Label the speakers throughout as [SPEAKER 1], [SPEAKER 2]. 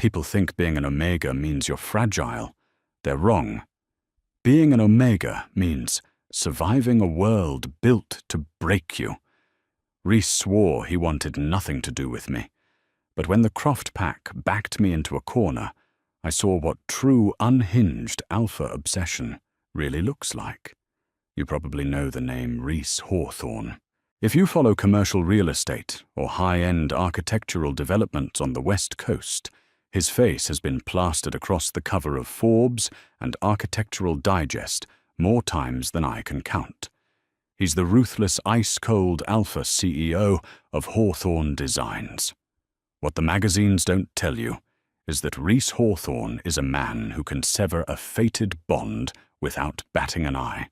[SPEAKER 1] People think being an Omega means you're fragile. They're wrong. Being an Omega means surviving a world built to break you. Rhys swore he wanted nothing to do with me, but when the Croft pack backed me into a corner, I saw what true unhinged alpha obsession really looks like. You probably know the name Rhys Hawthorne. If you follow commercial real estate or high-end architectural developments on the West Coast, his face has been plastered across the cover of Forbes and Architectural Digest more times than I can count. He's the ruthless, ice-cold alpha CEO of Hawthorne Designs. What the magazines don't tell you is that Rhys Hawthorne is a man who can sever a fated bond without batting an eye.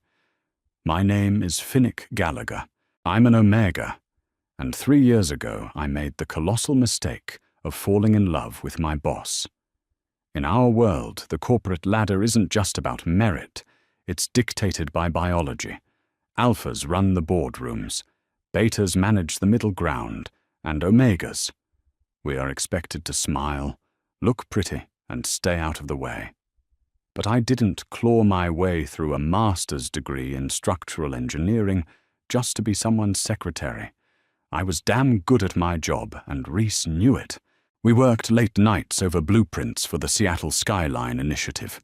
[SPEAKER 1] My name is Finnick Gallagher. I'm an Omega, and 3 years ago I made the colossal mistake of falling in love with my boss. In our world, the corporate ladder isn't just about merit, it's dictated by biology. Alphas run the boardrooms, betas manage the middle ground, and Omegas. We are expected to smile, look pretty, and stay out of the way. But I didn't claw my way through a master's degree in structural engineering just to be someone's secretary. I was damn good at my job, and Rhys knew it. We worked late nights over blueprints for the Seattle Skyline Initiative.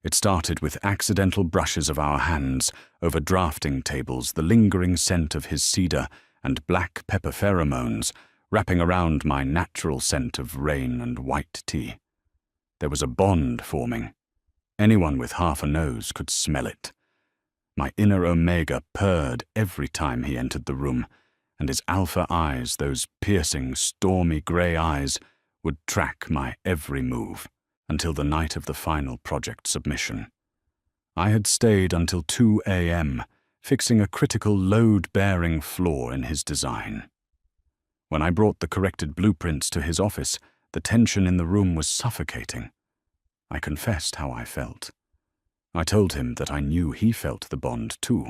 [SPEAKER 1] It started with accidental brushes of our hands over drafting tables, the lingering scent of his cedar and black pepper pheromones wrapping around my natural scent of rain and white tea. There was a bond forming. Anyone with half a nose could smell it. My inner Omega purred every time he entered the room, and his alpha eyes, those piercing, stormy grey eyes, would track my every move until the night of the final project submission. I had stayed until 2 a.m., fixing a critical load-bearing flaw in his design. When I brought the corrected blueprints to his office, the tension in the room was suffocating. I confessed how I felt. I told him that I knew he felt the bond too.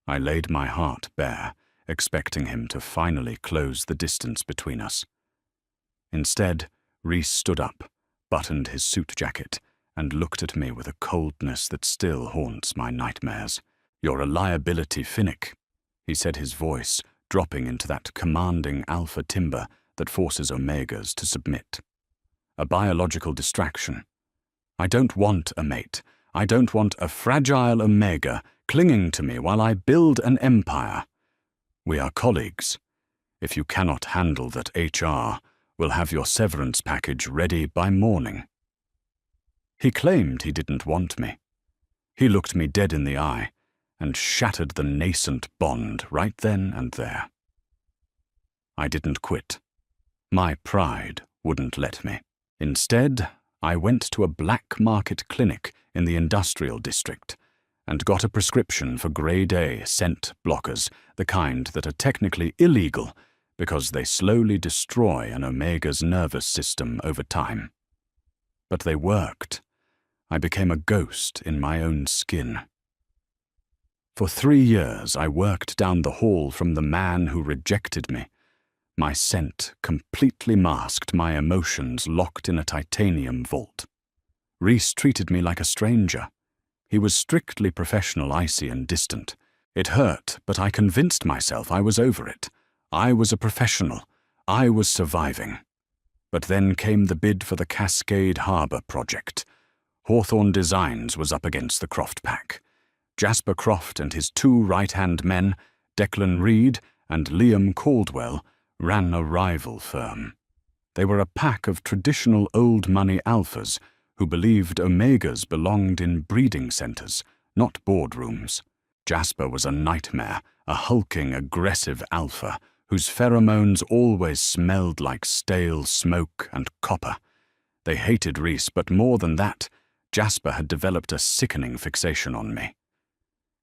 [SPEAKER 1] I laid my heart bare, expecting him to finally close the distance between us. Instead, Rhys stood up, buttoned his suit jacket, and looked at me with a coldness that still haunts my nightmares. "You're a liability, Finnick," he said, his voice dropping into that commanding alpha timbre that forces Omegas to submit. "A biological distraction. I don't want a mate. I don't want a fragile Omega clinging to me while I build an empire. We are colleagues. If you cannot handle that, HR will have your severance package ready by morning." He claimed he didn't want me. He looked me dead in the eye and shattered the nascent bond right then and there. I didn't quit. My pride wouldn't let me. Instead, I went to a black market clinic in the industrial district and got a prescription for Grade A scent blockers, the kind that are technically illegal because they slowly destroy an Omega's nervous system over time. But they worked. I became a ghost in my own skin. For 3 years, I worked down the hall from the man who rejected me. My scent completely masked my emotions locked in a titanium vault. Rhys treated me like a stranger. He was strictly professional, icy and distant. It hurt, but I convinced myself I was over it. I was a professional. I was surviving. But then came the bid for the Cascade Harbour project. Hawthorne Designs was up against the Croft pack. Jasper Croft and his 2 right-hand men, Declan Reed and Liam Caldwell, ran a rival firm. They were a pack of traditional old-money alphas who believed Omegas belonged in breeding centres, not boardrooms. Jasper was a nightmare, a hulking, aggressive alpha whose pheromones always smelled like stale smoke and copper. They hated Rhys, but more than that, Jasper had developed a sickening fixation on me.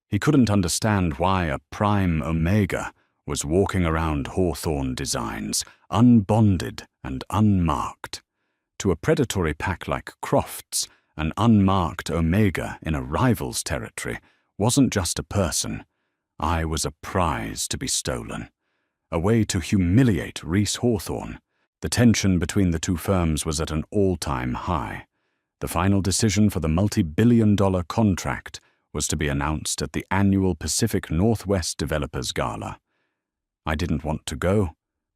[SPEAKER 1] He couldn't understand why a prime Omega was walking around Hawthorne Designs, unbonded and unmarked. To a predatory pack like Croft's, an unmarked Omega in a rival's territory wasn't just a person. I was a prize to be stolen. A way to humiliate Rhys Hawthorne. The tension between the two firms was at an all-time high. The final decision for the multi-billion-dollar contract was to be announced at the annual Pacific Northwest Developers Gala. I didn't want to go,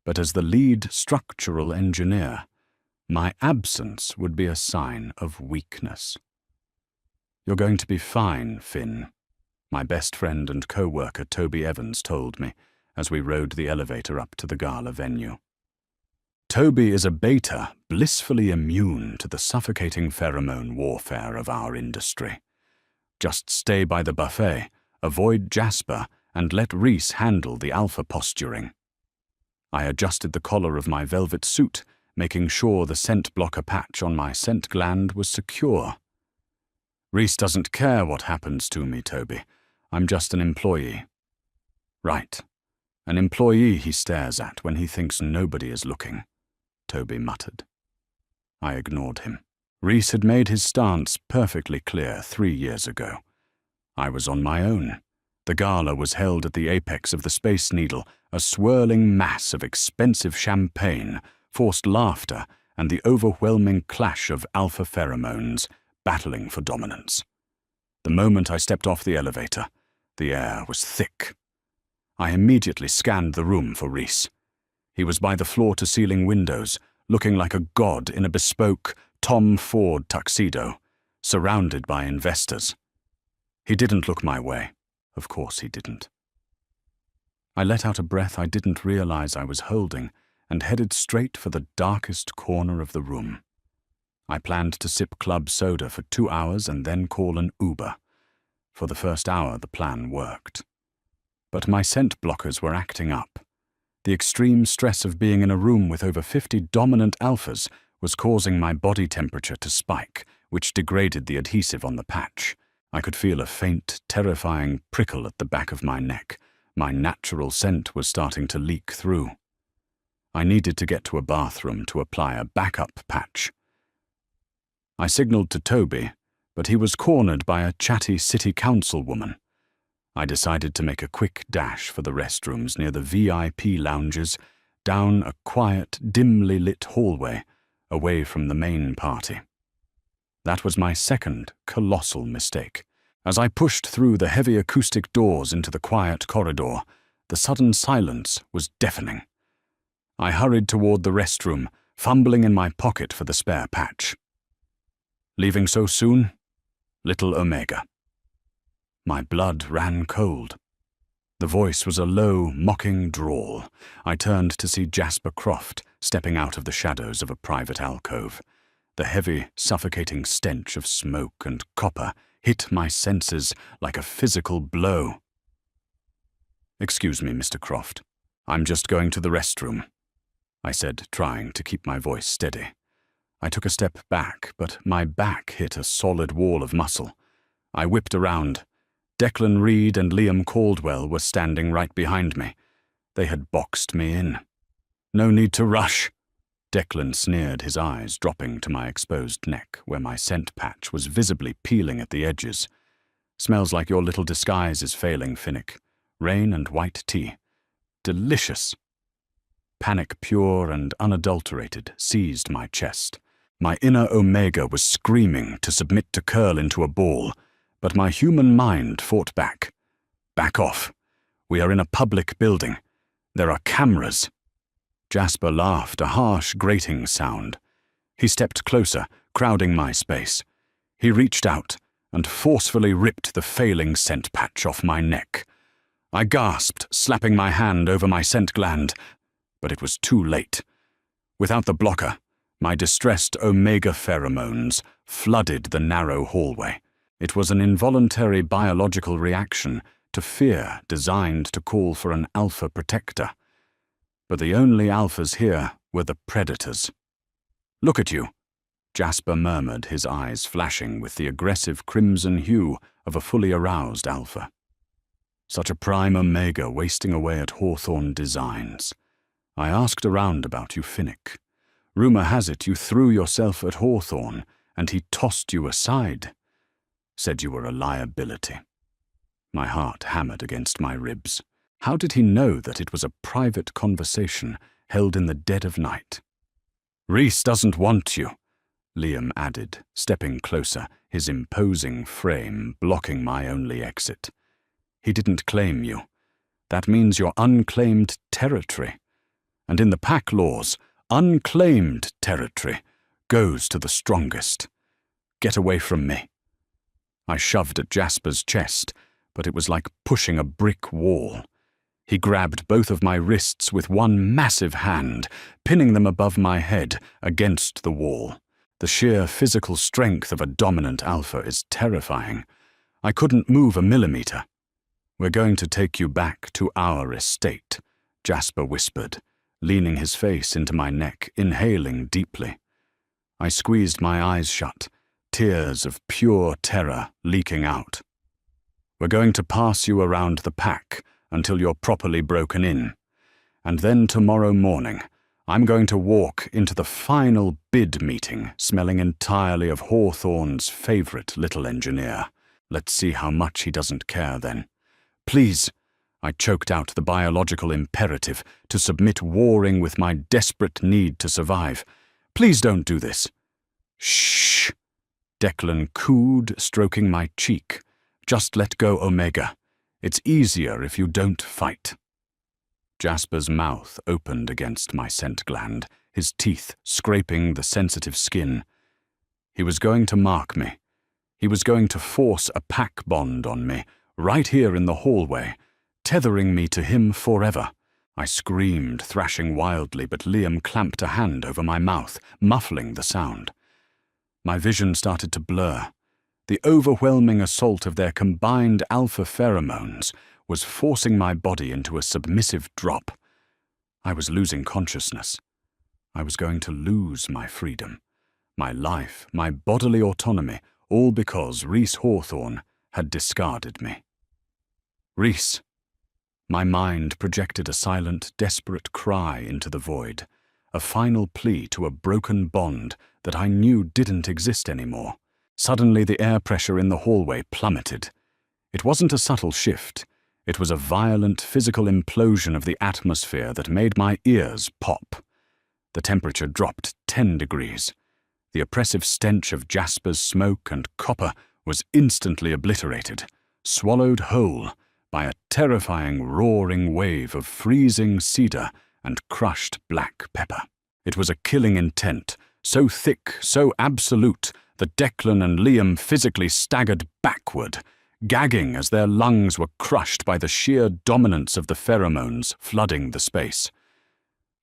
[SPEAKER 1] but as the lead structural engineer, my absence would be a sign of weakness. "You're going to be fine, Finn," my best friend and co-worker Toby Evans told me as we rode the elevator up to the gala venue. Toby is a beta blissfully immune to the suffocating pheromone warfare of our industry. Just stay by the buffet, avoid Jasper, and let Reese handle the alpha posturing. I adjusted the collar of my velvet suit, making sure the scent blocker patch on my scent gland was secure. "Reese doesn't care what happens to me, Toby. I'm just an employee." "Right. An employee he stares at when he thinks nobody is looking," Toby muttered. I ignored him. Reese had made his stance perfectly clear 3 years ago. I was on my own. The gala was held at the apex of the Space Needle, a swirling mass of expensive champagne, forced laughter, and the overwhelming clash of alpha pheromones battling for dominance. The moment I stepped off the elevator, the air was thick. I immediately scanned the room for Reese. He was by the floor-to-ceiling windows, looking like a god in a bespoke Tom Ford tuxedo, surrounded by investors. He didn't look my way. Of course he didn't. I let out a breath I didn't realize I was holding and headed straight for the darkest corner of the room. I planned to sip club soda for 2 hours and then call an Uber. For the first hour, the plan worked. But my scent blockers were acting up. The extreme stress of being in a room with over 50 dominant alphas was causing my body temperature to spike, which degraded the adhesive on the patch. I could feel a faint, terrifying prickle at the back of my neck. My natural scent was starting to leak through. I needed to get to a bathroom to apply a backup patch. I signaled to Toby, but he was cornered by a chatty city councilwoman. I decided to make a quick dash for the restrooms near the VIP lounges, down a quiet, dimly lit hallway, away from the main party. That was my second colossal mistake. As I pushed through the heavy acoustic doors into the quiet corridor, the sudden silence was deafening. I hurried toward the restroom, fumbling in my pocket for the spare patch. "Leaving so soon? Little Omega." My blood ran cold. The voice was a low, mocking drawl. I turned to see Jasper Croft stepping out of the shadows of a private alcove. The heavy, suffocating stench of smoke and copper hit my senses like a physical blow. "Excuse me, Mr. Croft. I'm just going to the restroom," I said, trying to keep my voice steady. I took a step back, but my back hit a solid wall of muscle. I whipped around. Declan Reed and Liam Caldwell were standing right behind me. They had boxed me in. "No need to rush," Declan sneered, his eyes dropping to my exposed neck, where my scent patch was visibly peeling at the edges. "Smells like your little disguise is failing, Finnick. Rain and white tea. Delicious." Panic pure and unadulterated seized my chest. My inner Omega was screaming to submit to curl into a ball, but my human mind fought back. "Back off. We are in a public building. There are cameras." Jasper laughed, a harsh, grating sound. He stepped closer, crowding my space. He reached out and forcefully ripped the failing scent patch off my neck. I gasped, slapping my hand over my scent gland, but it was too late. Without the blocker, my distressed Omega pheromones flooded the narrow hallway. It was an involuntary biological reaction to fear designed to call for an alpha protector. But the only alphas here were the predators. "Look at you," Jasper murmured, his eyes flashing with the aggressive crimson hue of a fully aroused alpha. Such a prime Omega wasting away at Hawthorne Designs. I asked around about you, Finnick. Rumor has it you threw yourself at Hawthorne, and he tossed you aside. Said you were a liability. My heart hammered against my ribs. How did he know that it was a private conversation held in the dead of night? Reese doesn't want you, Liam added, stepping closer, his imposing frame blocking my only exit. He didn't claim you. That means you're unclaimed territory. And in the pack laws, unclaimed territory goes to the strongest. Get away from me. I shoved at Jasper's chest, but it was like pushing a brick wall. He grabbed both of my wrists with one massive hand, pinning them above my head against the wall. The sheer physical strength of a dominant alpha is terrifying. I couldn't move a millimeter. We're going to take you back to our estate, Jasper whispered, leaning his face into my neck, inhaling deeply. I squeezed my eyes shut, tears of pure terror leaking out. We're going to pass you around the pack until you're properly broken in. And then tomorrow morning, I'm going to walk into the final bid meeting smelling entirely of Hawthorne's favorite little engineer. Let's see how much he doesn't care then. Please, I choked out the biological imperative to submit warring with my desperate need to survive. Please don't do this. Shh, Declan cooed, stroking my cheek. Just let go, Omega. It's easier if you don't fight. Jasper's mouth opened against my scent gland, his teeth scraping the sensitive skin. He was going to mark me. He was going to force a pack bond on me, right here in the hallway, tethering me to him forever. I screamed, thrashing wildly, but Liam clamped a hand over my mouth, muffling the sound. My vision started to blur. The overwhelming assault of their combined alpha pheromones was forcing my body into a submissive drop. I was losing consciousness. I was going to lose my freedom, my life, my bodily autonomy, all because Reese Hawthorne had discarded me. Reese. My mind projected a silent, desperate cry into the void, a final plea to a broken bond that I knew didn't exist anymore. Suddenly the air pressure in the hallway plummeted. It wasn't a subtle shift. It was a violent physical implosion of the atmosphere that made my ears pop. The temperature dropped 10 degrees. The oppressive stench of Jasper's smoke and copper was instantly obliterated, swallowed whole by a terrifying roaring wave of freezing cedar and crushed black pepper. It was a killing intent, so thick, so absolute, that Declan and Liam physically staggered backward, gagging as their lungs were crushed by the sheer dominance of the pheromones flooding the space.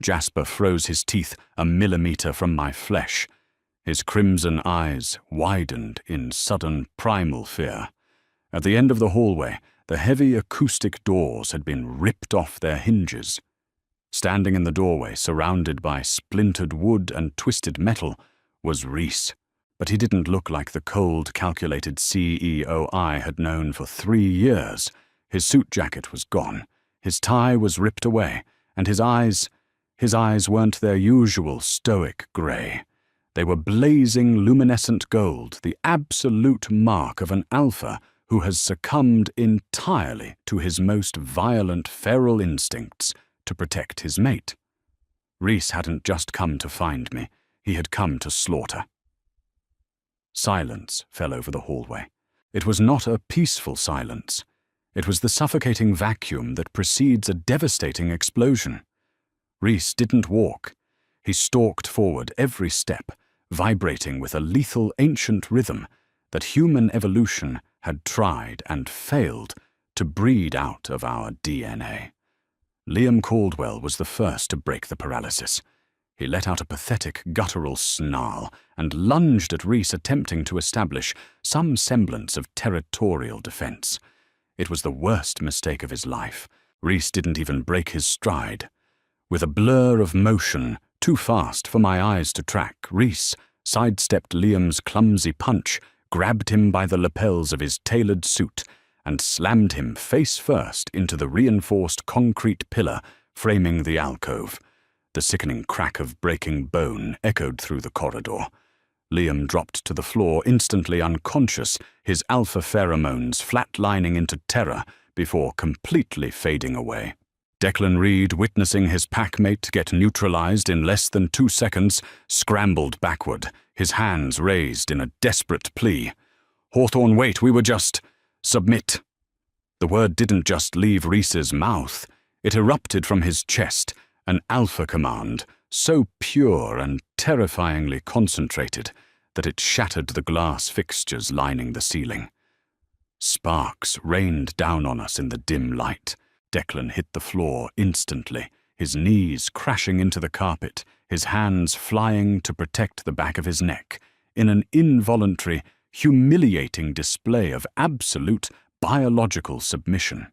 [SPEAKER 1] Jasper froze his teeth a millimeter from my flesh. His crimson eyes widened in sudden primal fear. At the end of the hallway, the heavy acoustic doors had been ripped off their hinges. Standing in the doorway, surrounded by splintered wood and twisted metal, was Reese. But he didn't look like the cold, calculated CEO I had known for 3 years. His suit jacket was gone, his tie was ripped away, and his eyes weren't their usual stoic grey. They were blazing luminescent gold, the absolute mark of an alpha who has succumbed entirely to his most violent feral instincts to protect his mate. Reese hadn't just come to find me, he had come to slaughter. Silence fell over the hallway. It was not a peaceful silence. It was the suffocating vacuum that precedes a devastating explosion. Reese didn't walk. He stalked forward every step, vibrating with a lethal ancient rhythm that human evolution had tried and failed to breed out of our DNA. Liam Caldwell was the first to break the paralysis. He let out a pathetic, guttural snarl and lunged at Reese, attempting to establish some semblance of territorial defense. It was the worst mistake of his life. Reese didn't even break his stride. With a blur of motion, too fast for my eyes to track, Reese sidestepped Liam's clumsy punch, grabbed him by the lapels of his tailored suit, and slammed him face first into the reinforced concrete pillar framing the alcove. The sickening crack of breaking bone echoed through the corridor. Liam dropped to the floor, instantly unconscious, his alpha pheromones flatlining into terror before completely fading away. Declan Reed, witnessing his packmate get neutralized in less than 2 seconds, scrambled backward, his hands raised in a desperate plea. "Hawthorne, wait, we were just— Submit." The word didn't just leave Reese's mouth. It erupted from his chest, an alpha command, so pure and terrifyingly concentrated that it shattered the glass fixtures lining the ceiling. Sparks rained down on us in the dim light. Declan hit the floor instantly, his knees crashing into the carpet, his hands flying to protect the back of his neck, in an involuntary, humiliating display of absolute biological submission.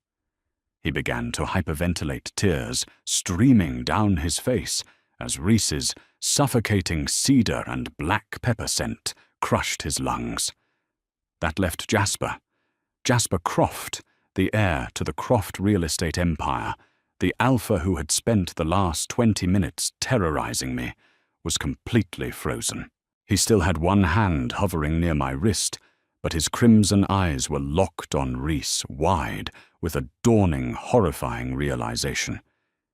[SPEAKER 1] He began to hyperventilate, tears streaming down his face as Reese's suffocating cedar and black pepper scent crushed his lungs. That left Jasper Croft, the heir to the Croft real estate empire, the alpha who had spent the last 20 minutes terrorizing me, was completely frozen. He still had one hand hovering near my wrist, but his crimson eyes were locked on Reese wide with a dawning, horrifying realization.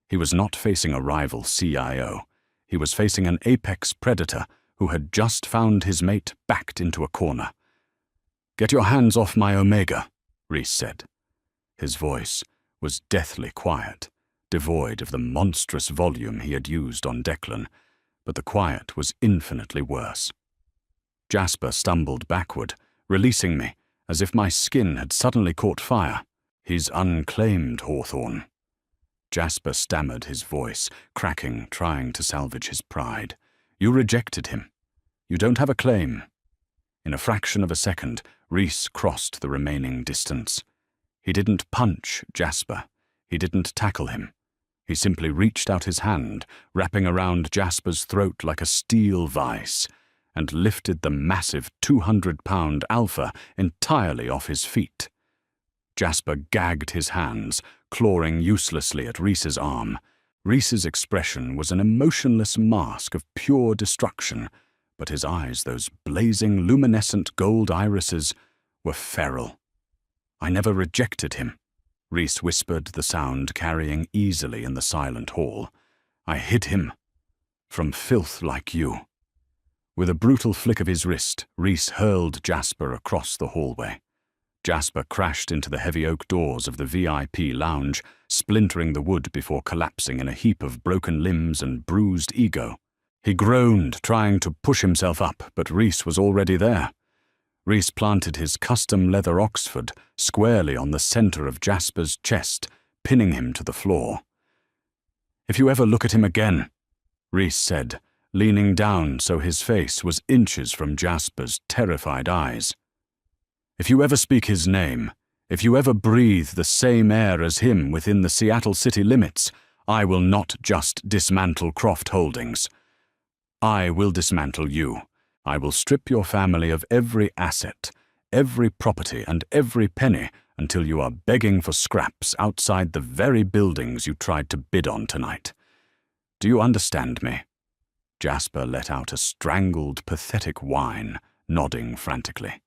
[SPEAKER 1] He was not facing a rival CIO. He was facing an apex predator who had just found his mate backed into a corner. "Get your hands off my Omega," Reese said. His voice was deathly quiet, devoid of the monstrous volume he had used on Declan, but the quiet was infinitely worse. Jasper stumbled backward, releasing me, as if my skin had suddenly caught fire. "He's unclaimed, Hawthorne." Jasper stammered, his voice cracking, trying to salvage his pride. "You rejected him. You don't have a claim." In a fraction of a second, Reese crossed the remaining distance. He didn't punch Jasper. He didn't tackle him. He simply reached out his hand, wrapping around Jasper's throat like a steel vice, and lifted the massive 200-pound alpha entirely off his feet. Jasper gagged his hands, clawing uselessly at Reese's arm. Reese's expression was an emotionless mask of pure destruction, but his eyes, those blazing, luminescent gold irises, were feral. "I never rejected him," Reese whispered, the sound carrying easily in the silent hall. "I hid him from filth like you." With a brutal flick of his wrist, Reese hurled Jasper across the hallway. Jasper crashed into the heavy oak doors of the VIP lounge, splintering the wood before collapsing in a heap of broken limbs and bruised ego. He groaned, trying to push himself up, but Reese was already there. Reese planted his custom leather Oxford squarely on the center of Jasper's chest, pinning him to the floor. "If you ever look at him again," Reese said, leaning down so his face was inches from Jasper's terrified eyes. "If you ever speak his name, if you ever breathe the same air as him within the Seattle city limits, I will not just dismantle Croft Holdings. I will dismantle you. I will strip your family of every asset, every property, and every penny until you are begging for scraps outside the very buildings you tried to bid on tonight. Do you understand me?" Jasper let out a strangled, pathetic whine, nodding frantically.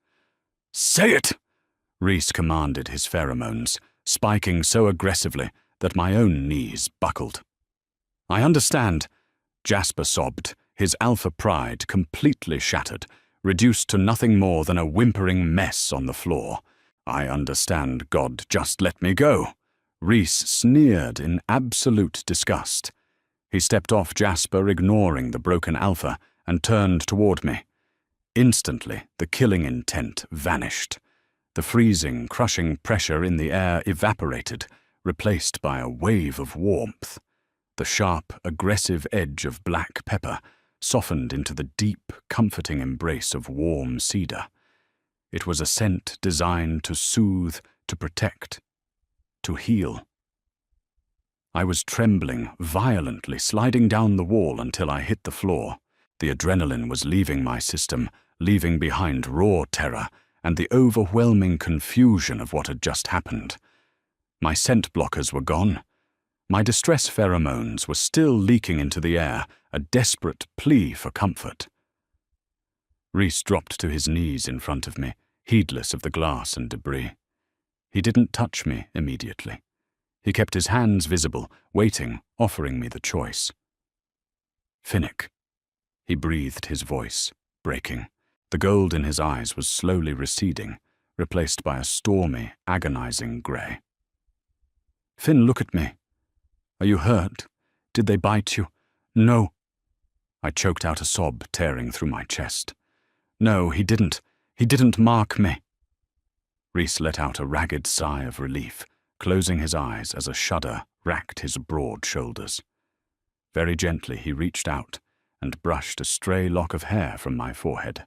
[SPEAKER 1] "Say it!" Reese commanded his pheromones, spiking so aggressively that my own knees buckled. "I understand," Jasper sobbed, his alpha pride completely shattered, reduced to nothing more than a whimpering mess on the floor. "I understand, God, just let me go." Reese sneered in absolute disgust. He stepped off Jasper, ignoring the broken alpha, and turned toward me. Instantly, the killing intent vanished. The freezing, crushing pressure in the air evaporated, replaced by a wave of warmth. The sharp, aggressive edge of black pepper softened into the deep, comforting embrace of warm cedar. It was a scent designed to soothe, to protect, to heal. I was trembling violently, sliding down the wall until I hit the floor. The adrenaline was leaving my system, leaving behind raw terror and the overwhelming confusion of what had just happened. My scent blockers were gone. My distress pheromones were still leaking into the air, a desperate plea for comfort. Reese dropped to his knees in front of me, heedless of the glass and debris. He didn't touch me immediately. He kept his hands visible, waiting, offering me the choice. Finnick. He breathed, his voice breaking. The gold in his eyes was slowly receding, replaced by a stormy, agonizing grey. Finn, look at me. Are you hurt? Did they bite you? No. I choked out a sob tearing through my chest. No, he didn't. He didn't mark me. Rhys let out a ragged sigh of relief, closing his eyes as a shudder racked his broad shoulders. Very gently he reached out and brushed a stray lock of hair from my forehead.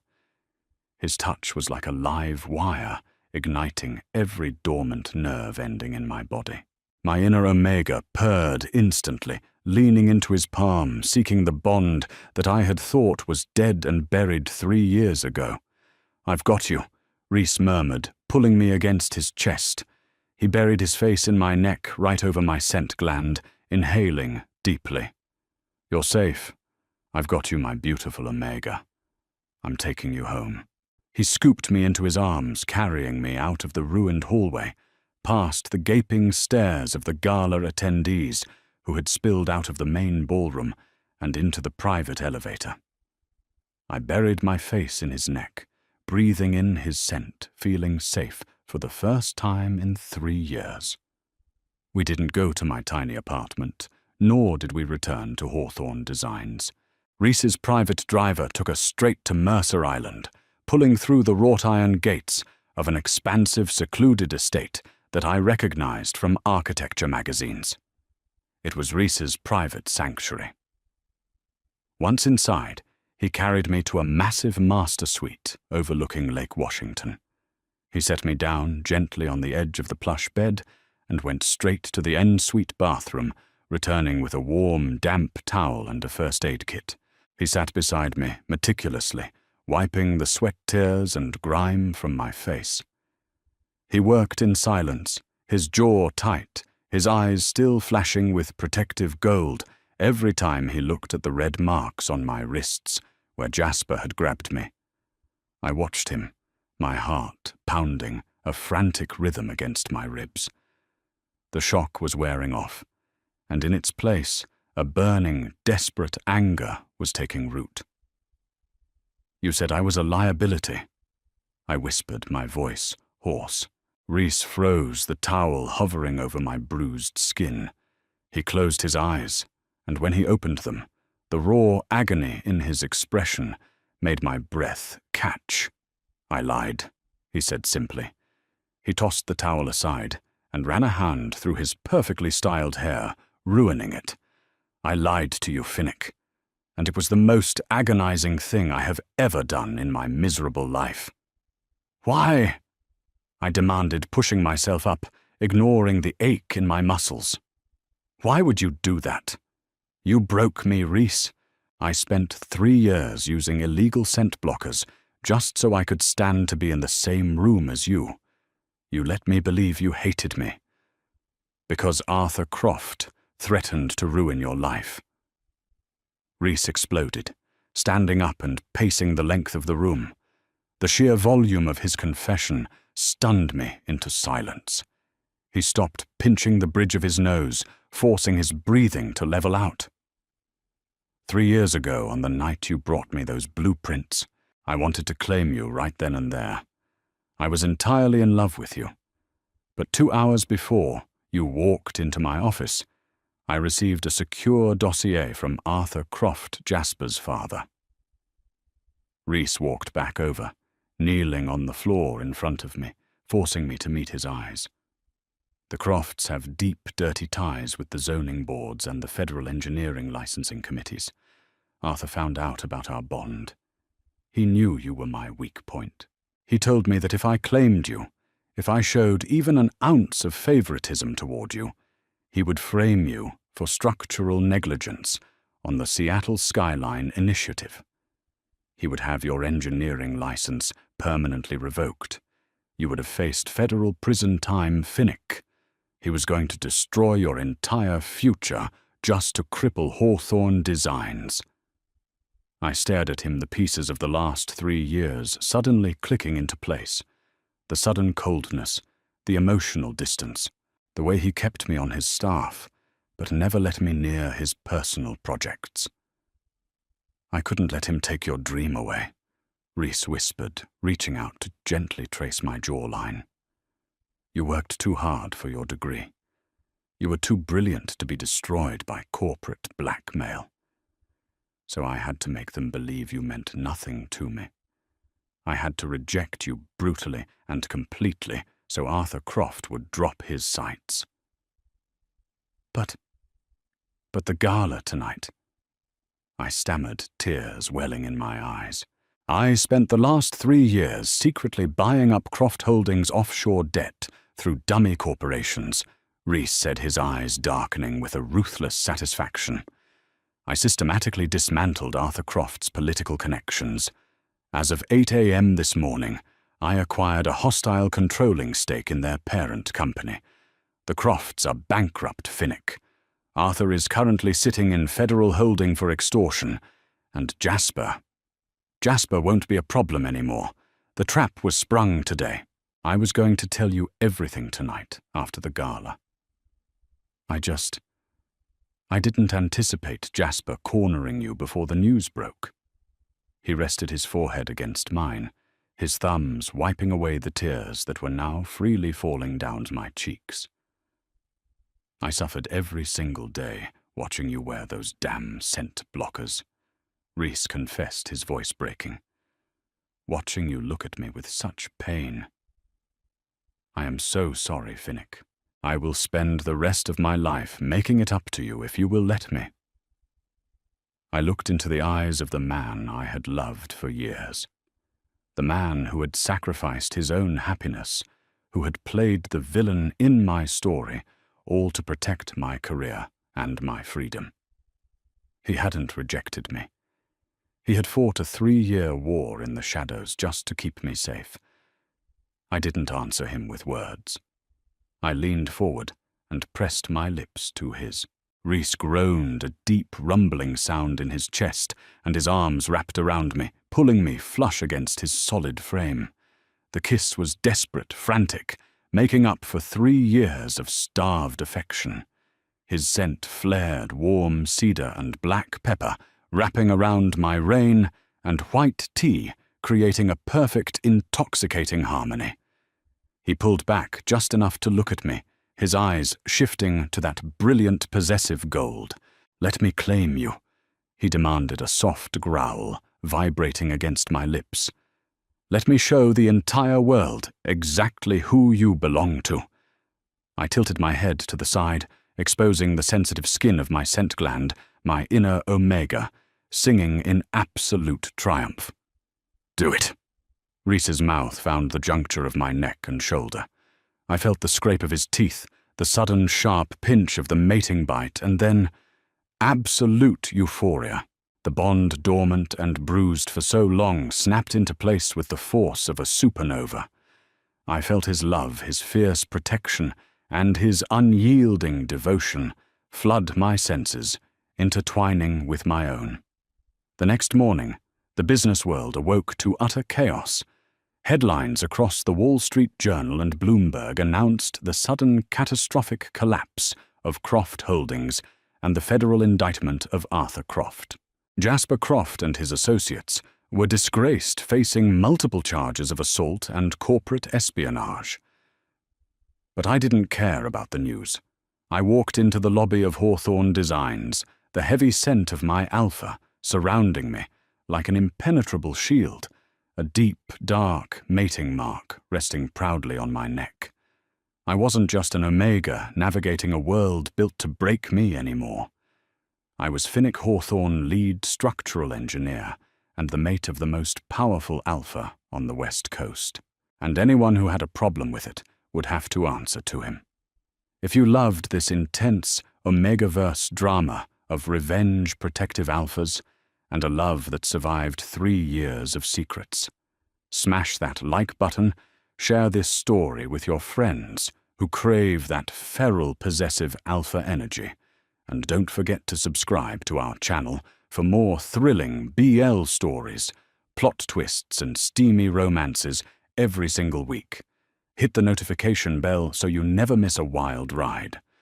[SPEAKER 1] His touch was like a live wire, igniting every dormant nerve ending in my body. My inner Omega purred instantly, leaning into his palm, seeking the bond that I had thought was dead and buried 3 years ago. I've got you, Rhys murmured, pulling me against his chest. He buried his face in my neck, right over my scent gland, inhaling deeply. You're safe. I've got you, my beautiful Omega. I'm taking you home. He scooped me into his arms, carrying me out of the ruined hallway, past the gaping stares of the gala attendees who had spilled out of the main ballroom and into the private elevator. I buried my face in his neck, breathing in his scent, feeling safe for the first time in 3 years. We didn't go to my tiny apartment, nor did we return to Hawthorne Designs. Rhys's private driver took us straight to Mercer Island, pulling through the wrought-iron gates of an expansive, secluded estate that I recognized from architecture magazines. It was Rhys's private sanctuary. Once inside, he carried me to a massive master suite overlooking Lake Washington. He set me down gently on the edge of the plush bed and went straight to the en-suite bathroom, returning with a warm, damp towel and a first aid kit. He sat beside me meticulously, wiping the sweat tears and grime from my face. He worked in silence, his jaw tight, his eyes still flashing with protective gold every time he looked at the red marks on my wrists where Jasper had grabbed me. I watched him, my heart pounding, a frantic rhythm against my ribs. The shock was wearing off, and in its place, a burning, desperate anger was taking root. You said I was a liability, I whispered, my voice hoarse. Rhys froze, the towel hovering over my bruised skin. He closed his eyes, and when he opened them, the raw agony in his expression made my breath catch. I lied, he said simply. He tossed the towel aside and ran a hand through his perfectly styled hair, ruining it. I lied to you, Finnick, and it was the most agonizing thing I have ever done in my miserable life. Why? I demanded, pushing myself up, ignoring the ache in my muscles. Why would you do that? You broke me, Rhys. I spent 3 years using illegal scent blockers just so I could stand to be in the same room as you. You let me believe you hated me. Because Arthur Croft threatened to ruin your life. Rhys exploded, standing up and pacing the length of the room. The sheer volume of his confession stunned me into silence. He stopped pinching the bridge of his nose, forcing his breathing to level out. 3 years ago, on the night you brought me those blueprints, I wanted to claim you right then and there. I was entirely in love with you. But 2 hours before you walked into my office, I received a secure dossier from Arthur Croft, Jasper's father. Rhys walked back over, kneeling on the floor in front of me, forcing me to meet his eyes. The Crofts have deep, dirty ties with the zoning boards and the federal engineering licensing committees. Arthur found out about our bond. He knew you were my weak point. He told me that if I claimed you, if I showed even an ounce of favoritism toward you, he would frame you for structural negligence on the Seattle Skyline Initiative. He would have your engineering license permanently revoked. You would have faced federal prison time, Finnick. He was going to destroy your entire future just to cripple Hawthorne Designs. I stared at him, the pieces of the last 3 years suddenly clicking into place. The sudden coldness, the emotional distance, The way he kept me on his staff, but never let me near his personal projects. I couldn't let him take your dream away, Rhys whispered, reaching out to gently trace my jawline. You worked too hard for your degree. You were too brilliant to be destroyed by corporate blackmail. So I had to make them believe you meant nothing to me. I had to reject you brutally and completely so Arthur Croft would drop his sights. But the gala tonight, I stammered, tears welling in my eyes. I spent the last 3 years secretly buying up Croft Holdings' offshore debt through dummy corporations, Rhys said, his eyes darkening with a ruthless satisfaction. I systematically dismantled Arthur Croft's political connections. As of 8 a.m. this morning, I acquired a hostile controlling stake in their parent company. The Crofts are bankrupt, Finnick. Arthur is currently sitting in federal holding for extortion, and Jasper won't be a problem anymore. The trap was sprung today. I was going to tell you everything tonight after the gala. I didn't anticipate Jasper cornering you before the news broke. He rested his forehead against mine, his thumbs wiping away the tears that were now freely falling down my cheeks. I suffered every single day watching you wear those damn scent blockers, Rhys confessed, his voice breaking. Watching you look at me with such pain. I am so sorry, Finnick. I will spend the rest of my life making it up to you if you will let me. I looked into the eyes of the man I had loved for years. The man who had sacrificed his own happiness, who had played the villain in my story, all to protect my career and my freedom. He hadn't rejected me. He had fought a 3-year war in the shadows just to keep me safe. I didn't answer him with words. I leaned forward and pressed my lips to his. Rhys groaned, a deep rumbling sound in his chest, and his arms wrapped around me, pulling me flush against his solid frame. The kiss was desperate, frantic, making up for 3 years of starved affection. His scent flared warm cedar and black pepper, wrapping around my rain, and white tea, creating a perfect, intoxicating harmony. He pulled back just enough to look at me, his eyes shifting to that brilliant possessive gold. "Let me claim you," he demanded, a soft growl vibrating against my lips. "Let me show the entire world exactly who you belong to." I tilted my head to the side, exposing the sensitive skin of my scent gland, my inner Omega, singing in absolute triumph. "Do it." Rhys's mouth found the juncture of my neck and shoulder. I felt the scrape of his teeth, the sudden sharp pinch of the mating bite, and then absolute euphoria. The bond, dormant and bruised for so long, snapped into place with the force of a supernova. I felt his love, his fierce protection, and his unyielding devotion flood my senses, intertwining with my own. The next morning, the business world awoke to utter chaos. Headlines across the Wall Street Journal and Bloomberg announced the sudden catastrophic collapse of Croft Holdings and the federal indictment of Arthur Croft. Jasper Croft and his associates were disgraced, facing multiple charges of assault and corporate espionage. But I didn't care about the news. I walked into the lobby of Hawthorne Designs, the heavy scent of my alpha surrounding me like an impenetrable shield, a deep, dark mating mark resting proudly on my neck. I wasn't just an Omega navigating a world built to break me anymore. I was Finnick Hawthorne, lead structural engineer and the mate of the most powerful alpha on the West Coast. And anyone who had a problem with it would have to answer to him. If you loved this intense Omegaverse drama of revenge protective alphas, and a love that survived 3 years of secrets, smash that like button, share this story with your friends who crave that feral possessive alpha energy, and don't forget to subscribe to our channel for more thrilling BL stories, plot twists and steamy romances every single week. Hit the notification bell so you never miss a wild ride.